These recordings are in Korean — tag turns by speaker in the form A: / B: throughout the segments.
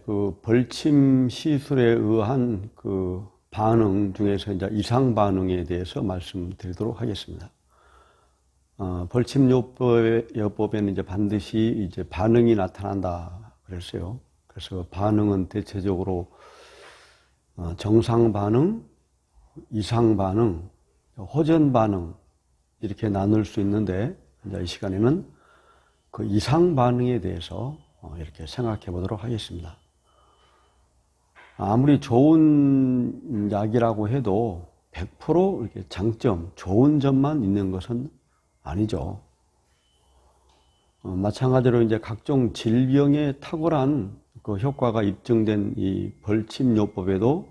A: 그 벌침 시술에 의한 그 반응 중에서 이제 이상 반응에 대해서 말씀드리도록 하겠습니다. 벌침 요법에는 이제 반드시 이제 반응이 나타난다 그랬어요. 그래서 반응은 대체적으로 정상 반응, 이상 반응, 호전 반응 이렇게 나눌 수 있는데 이제 이 시간에는 그 이상 반응에 대해서 이렇게 생각해 보도록 하겠습니다. 아무리 좋은 약이라고 해도 100% 이렇게 장점, 좋은 점만 있는 것은 아니죠. 마찬가지로 이제 각종 질병에 탁월한 그 효과가 입증된 이 벌침요법에도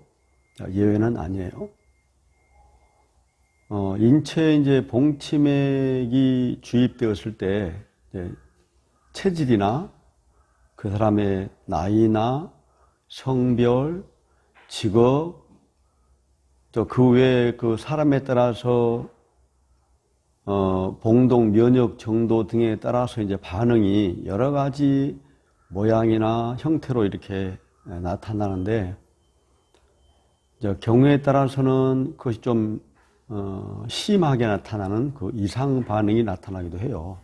A: 예외는 아니에요. 인체에 이제 봉치맥이 주입되었을 때 이제 체질이나 그 사람의 나이나 성별, 직업, 또 그 외에 그 사람에 따라서 봉독 면역 정도 등에 따라서 이제 반응이 여러 가지 모양이나 형태로 이렇게 나타나는데, 이제 경우에 따라서는 그것이 좀 심하게 나타나는 그 이상 반응이 나타나기도 해요.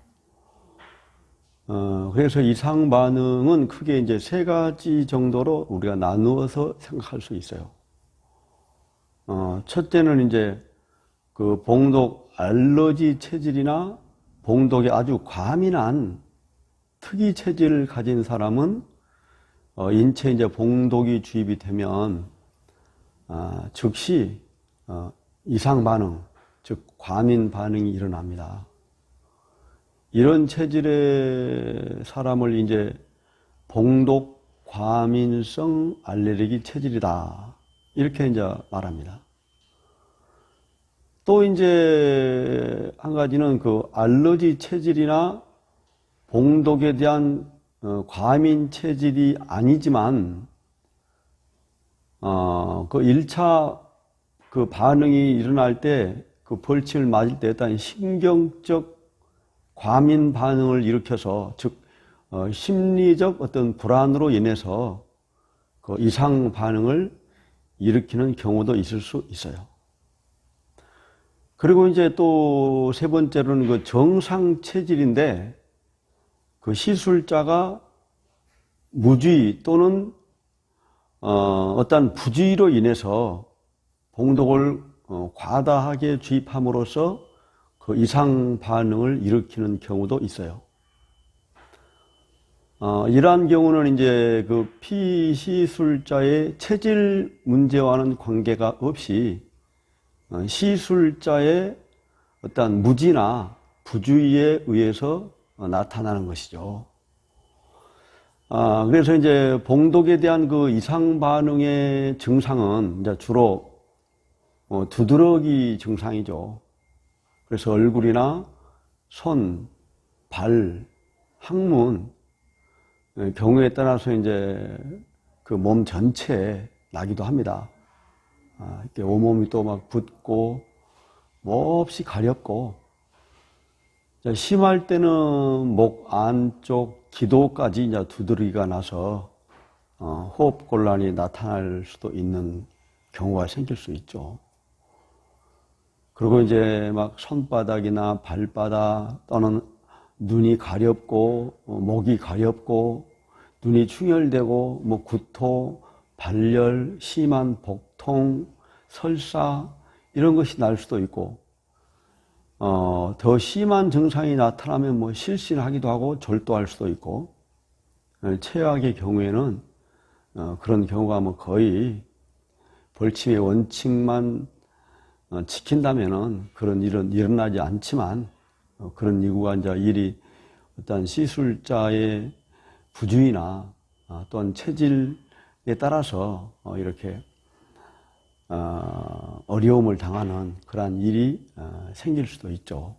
A: 그래서 이상 반응은 크게 이제 세 가지 정도로 우리가 나누어서 생각할 수 있어요. 첫째는 이제 그 봉독 알러지 체질이나 봉독에 아주 과민한 특이 체질을 가진 사람은 인체에 이제 봉독이 주입이 되면 즉시 이상 반응, 즉 과민 반응이 일어납니다. 이런 체질의 사람을 이제 봉독 과민성 알레르기 체질이다 이렇게 이제 말합니다. 또 이제 한 가지는 그 알러지 체질이나 봉독에 대한 과민 체질이 아니지만 그 1차 그 반응이 일어날 때 그 벌침을 맞을 때 일단 신경적 과민 반응을 일으켜서 즉 심리적 어떤 불안으로 인해서 그 이상 반응을 일으키는 경우도 있을 수 있어요. 그리고 이제 또 세 번째로는 그 정상 체질인데 그 시술자가 무주의 또는 어떤 부주의로 인해서 봉독을 과다하게 주입함으로써 그 이상 반응을 일으키는 경우도 있어요. 이러한 경우는 이제 그 피시술자의 체질 문제와는 관계가 없이 시술자의 어떤 무지나 부주의에 의해서 나타나는 것이죠. 그래서 이제 봉독에 대한 그 이상 반응의 증상은 이제 주로 두드러기 증상이죠. 그래서 얼굴이나 손, 발, 항문, 경우에 따라서 이제 그 몸 전체에 나기도 합니다. 이렇게 온몸이 또 막 붓고, 몹시 가렵고, 심할 때는 목 안쪽 기도까지 이제 두드러기가 나서 호흡 곤란이 나타날 수도 있는 경우가 생길 수 있죠. 그리고 이제 막 손바닥이나 발바닥 또는 눈이 가렵고 목이 가렵고 눈이 충혈되고 뭐 구토, 발열, 심한 복통, 설사 이런 것이 날 수도 있고 더 심한 증상이 나타나면 뭐 실신하기도 하고 졸도할 수도 있고 최악의 경우에는 그런 경우가 뭐 거의 벌침의 원칙만 지킨다면은 그런 일은 일어나지 않지만 그런 이유가 이제 일이 어떤 시술자의 부주의나 또한 체질에 따라서 이렇게 어려움을 당하는 그러한 일이 생길 수도 있죠.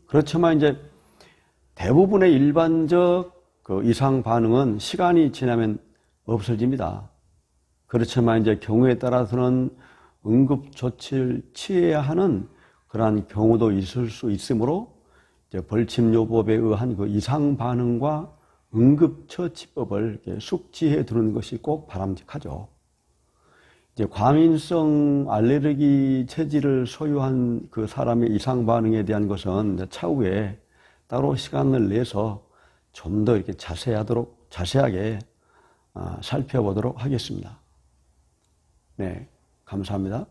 A: 그렇지만 이제 대부분의 일반적 그 이상 반응은 시간이 지나면 없어집니다. 그렇지만 이제 경우에 따라서는 응급 조치를 취해야 하는 그러한 경우도 있을 수 있으므로 이제 벌침요법에 의한 그 이상 반응과 응급처치법을 이렇게 숙지해 두는 것이 꼭 바람직하죠. 이제 과민성 알레르기 체질을 소유한 그 사람의 이상 반응에 대한 것은 이제 차후에 따로 시간을 내서 좀 더 이렇게 자세하게 살펴보도록 하겠습니다. 네, 감사합니다.